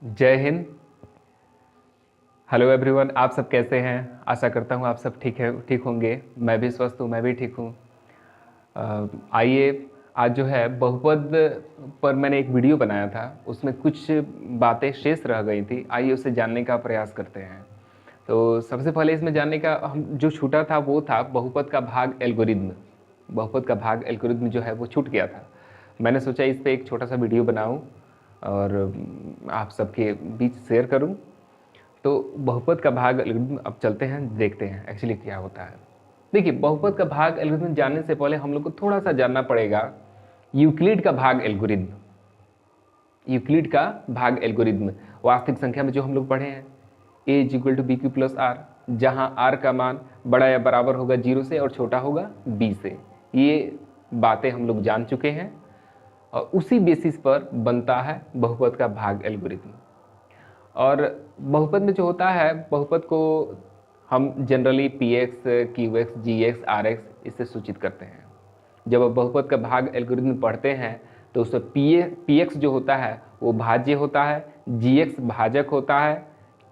जय Hind. Hello everyone, आप सब कैसे हैं? आशा करता हूँ आप सब ठीक होंगे। मैं भी स्वस्थ हूँ, मैं भी ठीक हूँ। आइए, आज जो है बहुपद पर मैंने एक वीडियो बनाया था, उसमें कुछ बातें शेष रह गई थी। आइए उसे जानने का प्रयास करते हैं। तो सबसे पहले इसमें जानने का हम जो छूटा था वो था बहुपद का भाग एल्गोरिद्म। बहुपद का भाग एल्गोरिद्म जो है वो छूट गया था। मैंने सोचा इस पर एक छोटा सा वीडियो बनाऊं और आप सबके बीच शेयर करूं। तो बहुपद का भाग एल्गोरिथम अब चलते हैं, देखते हैं एक्चुअली क्या होता है। देखिए, बहुपद का भाग एल्गोरिथम जानने से पहले हम लोग को थोड़ा सा जानना पड़ेगा यूक्लिड का भाग एल्गोरिथम। यूक्लिड का भाग एल्गोरिथम वास्तविक संख्या में जो हम लोग पढ़े हैं, A is equal to B Q plus R, जहाँ आर का मान बड़ा या बराबर होगा 0 से और छोटा होगा बी से। ये बातें हम लोग जान चुके हैं और उसी बेसिस पर बनता है बहुपद का भाग एल्गोरिथम। और बहुपद में जो होता है, बहुपद को हम generally P X, Q X, G X, R X इससे सूचित करते हैं। जब आप बहुपद का भाग एल्गोरिथम पढ़ते हैं तो उसमें पी एक्स जो होता है वो भाज्य होता है, जी एक्स भाजक होता है,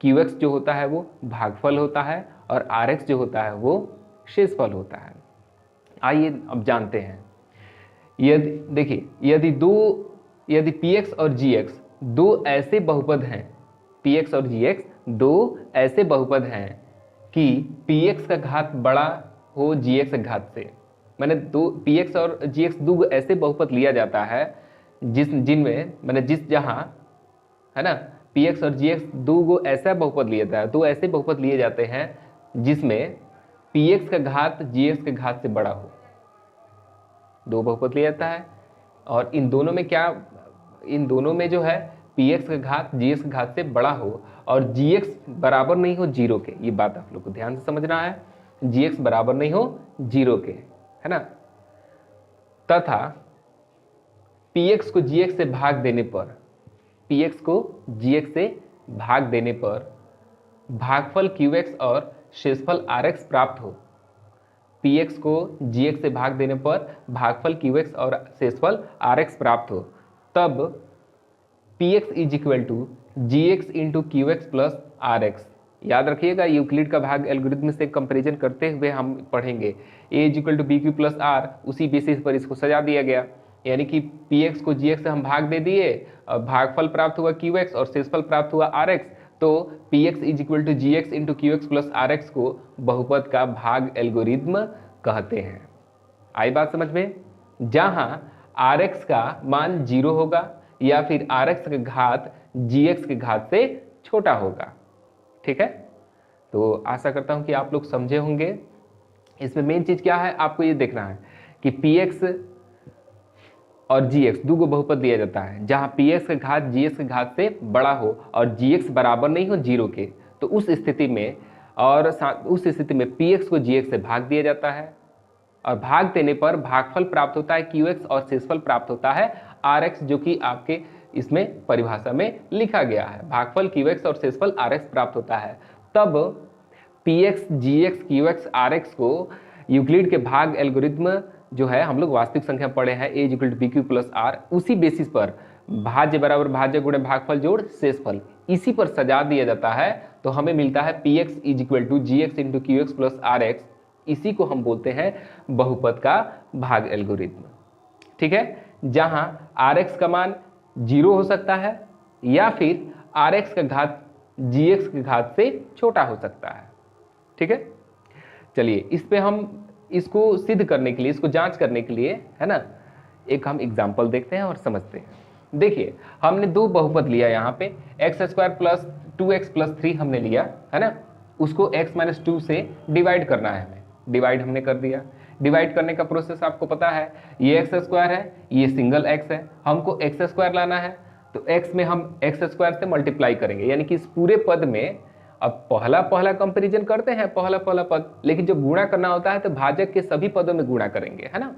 क्यू एक्स जो होता है वो भागफल होता है और आर एक्स जो होता है वो शेषफल होता है। आइए अब जानते हैं। यदि देखिए, यदि पी एक्स और जी एक्स दो ऐसे बहुपद हैं, पी एक्स और जी एक्स दो ऐसे बहुपद हैं कि पी एक्स का घात बड़ा हो जी एक्स के घात से। मैंने दो पी एक्स और जी एक्स दो ऐसे बहुपद लिया जाता है जिनमें मैंने जहां है ना, पी एक्स और जी एक्स दो ऐसा बहुपद लिया जाता है, दो ऐसे बहुपद लिए जाते हैं जिसमें पी एक्स का घात जी एक्स के घात से बड़ा हो। दो बहुपद लिया जाता है और इन दोनों में जो है पी एक्स का घात जी एक्स के घात से बड़ा हो और जी एक्स बराबर नहीं हो 0 के। ये बात आप लोग को ध्यान से समझना है, जी एक्स बराबर नहीं हो 0 के, है ना। तथा पी एक्स को जी एक्स से भाग देने पर, पी एक्स को जी एक्स से भाग देने पर भागफल क्यू एक्स और शेषफल आर एक्स प्राप्त हो। पी एक्स को जी एक्स से भाग देने पर भागफल क्यू एक्स और शेषफल आर एक्स प्राप्त हो, तब P X is equal to G X into Q X plus R X. याद रखिएगा, यूक्लिड का भाग एल्गोरिथम से कंपैरिजन करते हुए हम पढ़ेंगे A is equal to B Q plus R, उसी बेसिस पर इसको सजा दिया गया। यानी कि पी एक्स को जी एक्स से हम भाग दे दिए और भागफल प्राप्त हुआ क्यू एक्स और शेषफल प्राप्त हुआ आर एक्स। तो P X is equal to G X into Q X plus R X को बहुपद का भाग एल्गोरिथम कहते हैं। आई बात समझ में? जहां आर एक्स का मान 0 होगा या फिर आर एक्स का घात जी एक्स के घात से छोटा होगा। ठीक है, तो आशा करता हूं कि आप लोग समझे होंगे। इसमें मेन चीज क्या है, आपको ये देखना है कि पी एक्स और जी एक्स दो बहुपद दिया जाता है जहां पी एक्स का घात जी एक्स के घात से बड़ा हो और जी एक्स बराबर नहीं हो 0 के। तो उस स्थिति में पी एक्स को जी एक्स से भाग दिया जाता है और भाग देने पर भागफल प्राप्त होता है क्यू एक्स और शेषफल प्राप्त होता है आर एक्स, जो कि आपके इसमें परिभाषा में लिखा गया है। भागफल क्यू एक्स और शेषफल आर एक्स प्राप्त होता है, तब P X, G X, Q X, R X को यूक्लिड के भाग एल्गोरिथम जो है हम लोग वास्तविक संख्या पढ़े हैं A equal to B Q plus R, उसी बेसिस पर भाज्य बराबर भाज्य गुणे भागफल जोड़ शेषफल, इसी पर सजा दिया जाता है। तो हमें मिलता है P X is equal to G X into Q X plus R X. इसी को हम बोलते हैं बहुपद का भाग एल्गोरिथम। ठीक है, जहां आर एक्स का मान 0 हो सकता है या फिर आर एक्स का घात जी एक्स के घात से छोटा हो सकता है। ठीक है, चलिए इस पे हम इसको सिद्ध करने के लिए, इसको जांच करने के लिए, है ना, एक हम एग्जाम्पल देखते हैं और समझते हैं। देखिए, हमने दो बहुपद लिया यहाँ पे, x square plus 2x plus 3 हमने लिया, है ना। उसको x माइनस 2 से डिवाइड करना है, हमें डिवाइड हमने कर दिया। डिवाइड करने का प्रोसेस आपको पता है, ये एक्स स्क्वायर है, ये सिंगल x है, हमको एक्स स्क्वायर लाना है। तो x में हम एक्स स्क्वायर से मल्टीप्लाई करेंगे, यानी कि इस पूरे पद में अब पहला कंपैरिजन करते हैं, पहला पद, लेकिन जब गुणा करना होता है तो भाजक के सभी पदों में गुणा करेंगे, है ना।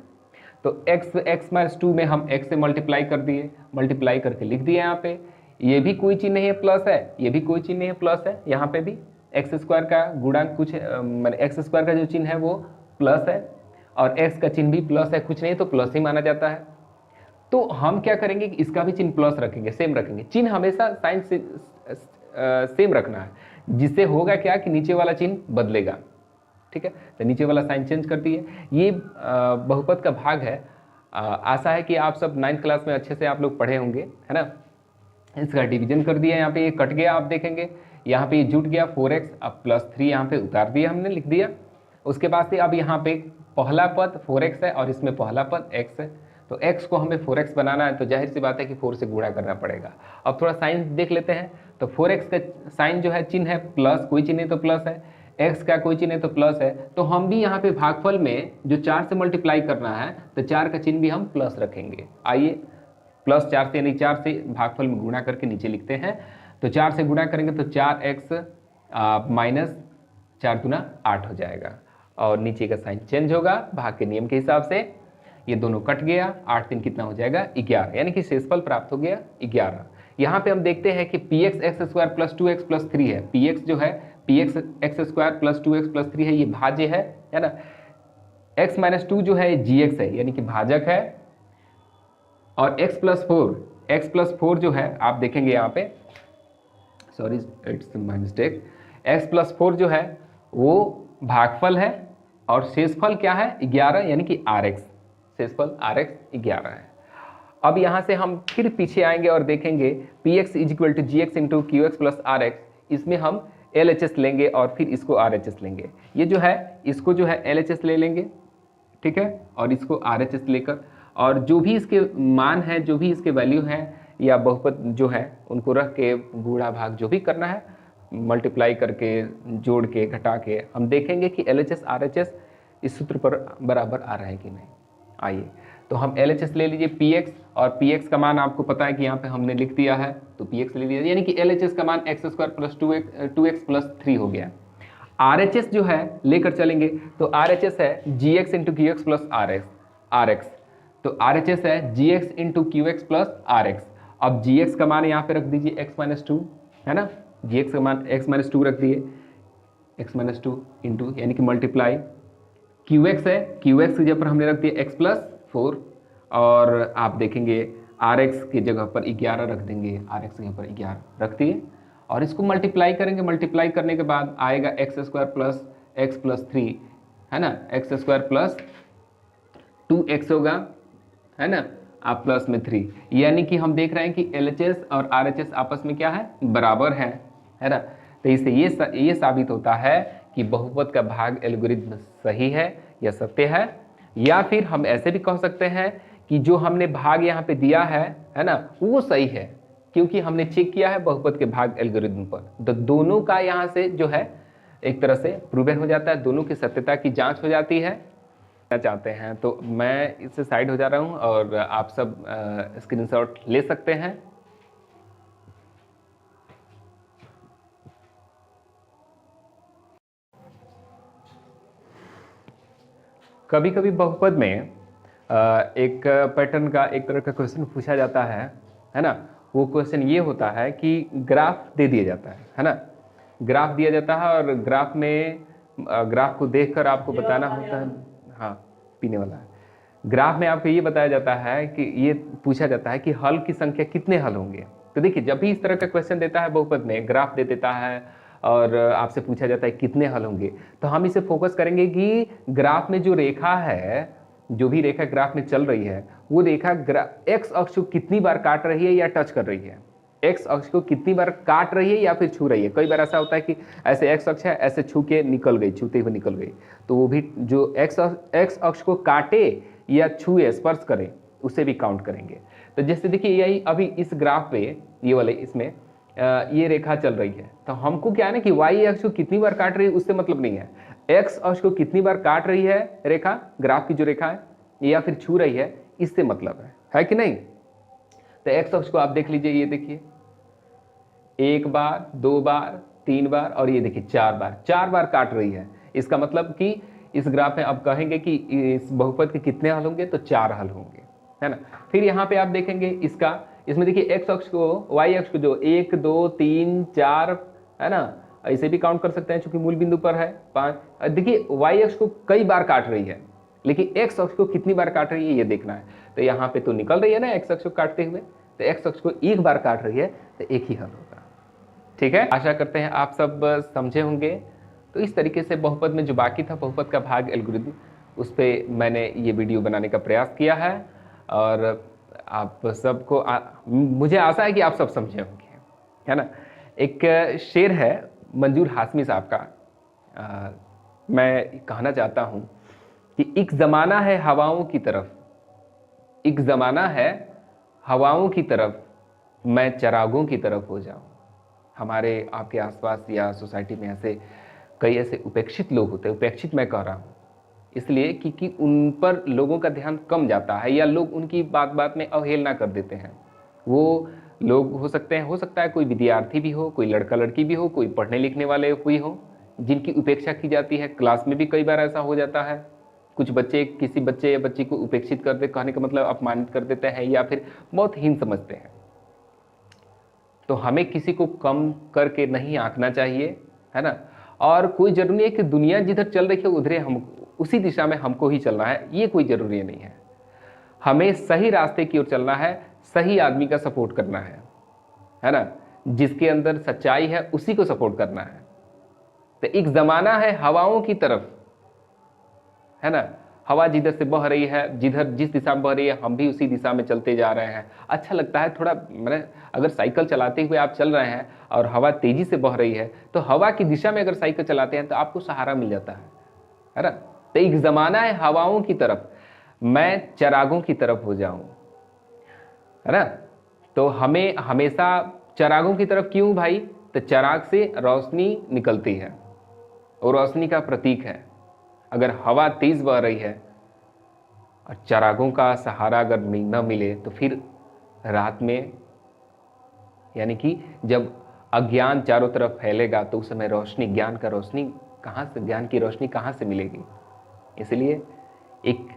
तो x माइनस 2 में हम x से मल्टीप्लाई कर दिए, मल्टीप्लाई करके लिख दिए यहाँ पे। ये भी कोई चीज नहीं है प्लस है, ये भी कोई चीज नहीं है प्लस है, यहाँ पे भी एक्स स्क्वायर का गुणांक कुछ मैंने एक्स स्क्वायर का जो चिन्ह है वो प्लस है और एक्स का चिन्ह भी प्लस है, कुछ नहीं तो प्लस ही माना जाता है। तो हम क्या करेंगे कि इसका भी चिन्ह प्लस रखेंगे, सेम रखेंगे। चिन्ह हमेशा साइन से सेम रखना है, जिससे होगा क्या कि नीचे वाला चिन्ह बदलेगा। ठीक है, तो नीचे वाला साइन चेंज कर दिए। ये बहुपद का भाग है। आशा है कि आप सब 9th क्लास में अच्छे से आप लोग पढ़े होंगे, है ना। इसका डिवीजन कर दिया, यहाँ पे ये कट गया, आप देखेंगे यहाँ पे ये जुट गया 4x, अब +3 यहाँ पे उतार दिया हमने, लिख दिया। उसके बाद से अब यहाँ पे पहला पद 4x है और इसमें पहला पद x है, तो x को हमें 4x बनाना है, तो जाहिर सी बात है कि 4 से गुणा करना पड़ेगा। अब थोड़ा साइन देख लेते हैं, तो 4x का साइन जो है चिन्ह है प्लस, कोई चिन्ह है तो प्लस है, x का कोई चिन्ह है तो प्लस है, तो हम भी यहाँ पे भागफल में जो 4 से मल्टीप्लाई करना है तो 4 का चिन्ह भी हम प्लस रखेंगे। आइए +4 से यानी 4 से भागफल में गुणा करके नीचे लिखते हैं, तो 4 से गुणा करेंगे तो 4x माइनस 4 दूना 8 हो जाएगा, और नीचे का साइन चेंज होगा भाग के नियम के हिसाब से। ये दोनों कट गया, 8 3 कितना हो जाएगा 11, यानी कि शेषफल प्राप्त हो गया 11। यहाँ पे हम देखते हैं कि px x² + 2x + 3 है। px जो है px x² + 2x + 3 है, ये भाज्य है ना। x - 2 जो है gx है, यानी कि भाजक है। और x + 4 जो है आप देखेंगे यहाँ पे, sorry it's my mistake, x + 4 जो है वो भागफल है, और शेषफल क्या है 11, यानी कि rx, शेषफल rx 11 है। अब यहाँ से हम फिर पीछे आएंगे और देखेंगे px = gx × qx + rx, इसमें हम LHS लेंगे और फिर इसको RHS लेंगे। ये जो है इसको जो है LHS ले लेंगे, ठीक है, और इसको RHS लेकर, और जो भी इसके मान है, जो भी इसके वैल्यू है या बहुपद जो है उनको रख के गुणा भाग जो भी करना है, मल्टीप्लाई करके, जोड़ के, घटा के हम देखेंगे कि LHS RHS इस सूत्र पर बराबर आ रहा है कि नहीं। आइए तो हम LHS ले लीजिए px, और px का मान आपको पता है कि यहाँ पे हमने लिख दिया है, तो px ले लीजिए, यानी कि LHS का मान x² + 2x + 3 हो गया। RHS जो है लेकर चलेंगे, तो RHS है gx × qx + rx, तो RHS है gx × qx + rx। अब gx का मान यहाँ पे रख दीजिए x - 2, है ना, gx का मान x - 2 रख दिए, x - 2 इंटू, यानी कि मल्टीप्लाई, qx है, qx की जगह पर हमने रख दिया x + 4, और आप देखेंगे rx की जगह पर 11 रख देंगे, rx की जगह पर 11 रख दिए, और इसको मल्टीप्लाई करेंगे। मल्टीप्लाई करने के बाद आएगा x² + x + 3, है ना, x² + 2x होगा, है ना, आप प्लस में 3, यानी कि हम देख रहे हैं कि LHS और RHS आपस में क्या है, बराबर है ना। तो इससे ये साबित होता है कि बहुपद का भाग एल्गोरिथम सही है या सत्य है। या फिर हम ऐसे भी कह सकते हैं कि जो हमने भाग यहाँ पे दिया है ना, वो सही है, क्योंकि हमने चेक किया है बहुपद के भाग एल्गोरिथम पर। तो दोनों का यहाँ से जो है एक तरह से प्रूवन हो जाता है, दोनों की सत्यता की जांच हो जाती है। चाहते हैं तो मैं इससे साइड हो जा रहा हूं, और आप सब स्क्रीनशॉट ले सकते हैं। कभी कभी बहुपद में एक पैटर्न का, एक तरह का क्वेश्चन पूछा जाता है ना। वो क्वेश्चन ये होता है कि ग्राफ दे दिया जाता है ना, ग्राफ दिया जाता है, और ग्राफ में ग्राफ को देखकर आपको बताना होता है, हाँ पीने वाला है। ग्राफ में आपको ये बताया जाता है कि ये पूछा जाता है कि हल की संख्या कितने हल होंगे। तो देखिए, जब भी इस तरह का क्वेश्चन देता है बहुपद में, ग्राफ दे देता है और आपसे पूछा जाता है कितने हल होंगे, तो हम इसे फोकस करेंगे कि ग्राफ में जो रेखा है, जो भी रेखा ग्राफ में चल रही है, वो रेखा एक्स अक्ष को कितनी बार काट रही है या टच कर रही है, एक्स अक्ष को कितनी बार काट रही है या फिर छू रही है। कई बार ऐसा होता है कि ऐसे एक्स अक्ष है, ऐसे छू के निकल गई, छूते हुए निकल गई, तो वो भी जो एक्स अक्ष को काटे या छुए, स्पर्श करें, उसे भी काउंट करेंगे। तो जैसे देखिए, यही अभी इस ग्राफ पे, ये वाले इसमें ये रेखा चल रही है, तो हमको क्या है ना कि वाई अक्ष को कितनी बार काट रही है उससे मतलब नहीं है, एक्स अक्ष को कितनी बार काट रही है रेखा, ग्राफ की जो रेखा है, या फिर छू रही है, इससे मतलब है कि नहीं। तो एक्स अक्ष को आप देख लीजिए, ये देखिए 1 बार, 2 बार, 3 बार, और ये देखिए 4 बार काट रही है। इसका मतलब कि इस ग्राफ में आप कहेंगे कि इस बहुपद के कितने हल होंगे, तो 4 हल होंगे, है ना। फिर यहाँ पे आप देखेंगे इसमें देखिए एक्स अक्ष को, वाई अक्ष को जो 1 2 3 4, है ना, ऐसे भी काउंट कर सकते हैं चूंकि मूल बिंदु पर है 5। देखिए वाई अक्ष को कई बार काट रही है, लेकिन एक्स अक्ष को कितनी बार काट रही है ये देखना है। तो यहाँ पे तो निकल रही है ना एक्स अक्ष को काटते हुए, तो एक्स अक्ष को एक बार काट रही है तो एक ही हल होगा। ठीक है, आशा करते हैं आप सब समझे होंगे। तो इस तरीके से बहुपद में जो बाकी था, बहुपद का भाग एल्गोरिथम, उस पर मैंने ये वीडियो बनाने का प्रयास किया है और आप सबको मुझे आशा है कि आप सब समझे होंगे, है ना। एक शेर है मंजूर हाशमी साहब का, मैं कहना चाहता हूँ कि एक ज़माना है हवाओं की तरफ, एक ज़माना है हवाओं की तरफ, मैं चरागों की तरफ हो जाऊँ। हमारे आपके आसपास या सोसाइटी में ऐसे कई ऐसे उपेक्षित लोग होते हैं, उपेक्षित मैं कह रहा हूँ इसलिए क्योंकि उन पर लोगों का ध्यान कम जाता है या लोग उनकी बात बात में अवहेलना कर देते हैं। वो लोग हो सकता है कोई विद्यार्थी भी हो, कोई लड़का लड़की भी हो, कोई पढ़ने लिखने वाले हुई हो, जिनकी उपेक्षा की जाती है। क्लास में भी कई बार ऐसा हो जाता है, कुछ बच्चे किसी बच्चे या बच्ची को उपेक्षित कर दे, कहने का मतलब अपमानित कर देते हैं या फिर बहुत हीन समझते हैं। तो हमें किसी को कम करके नहीं आंकना चाहिए, है ना। और कोई जरूरी नहीं है कि दुनिया जिधर चल रही है उधर हम उसी दिशा में हमको ही चलना है, ये कोई जरूरी नहीं है। हमें सही रास्ते की ओर चलना है, सही आदमी का सपोर्ट करना है ना। जिसके अंदर सच्चाई है उसी को सपोर्ट करना है। तो एक जमाना है हवाओं की तरफ, है ना। हवा जिधर से बह रही है, जिस दिशा में बह रही है, हम भी उसी दिशा में चलते जा रहे हैं। अच्छा लगता है थोड़ा, मैंने अगर साइकिल चलाते हुए आप चल रहे हैं और हवा तेजी से बह रही है, तो हवा की दिशा में अगर साइकिल चलाते हैं तो आपको सहारा मिल जाता है ना। तो एक जमाना है हवाओं की तरफ, मैं चरागों की तरफ हो जाऊं, है ना। तो हमें हमेशा चरागों की तरफ क्यों भाई? तो चराग से रोशनी निकलती है और रोशनी का प्रतीक है। अगर हवा तेज बह रही है और चरागों का सहारा अगर न मिले तो फिर रात में, यानी कि जब अज्ञान चारों तरफ फैलेगा तो उस समय रोशनी, ज्ञान की रोशनी कहाँ से मिलेगी। इसलिए एक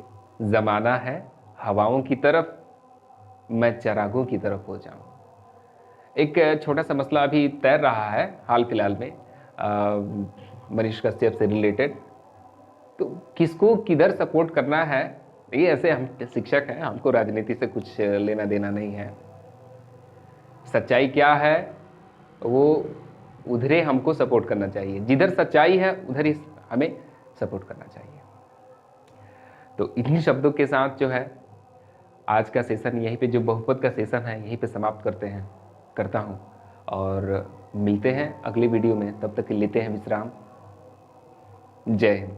जमाना है हवाओं की तरफ, मैं चरागों की तरफ हो जाऊं। एक छोटा सा मसला अभी तैर रहा है हाल फिलहाल में मनीष कश्यप से रिलेटेड। तो किसको किधर सपोर्ट करना है, ये ऐसे हम शिक्षक हैं, हमको राजनीति से कुछ लेना देना नहीं है। सच्चाई क्या है वो उधरे हमको सपोर्ट करना चाहिए, जिधर सच्चाई है उधर ही हमें सपोर्ट करना चाहिए। तो इन्हीं शब्दों के साथ जो है आज का सेशन यहीं पे, जो बहुपद का सेशन है यहीं पे समाप्त करता हूँ और मिलते हैं अगली वीडियो में। तब तक लेते हैं विश्राम। जय हिंद।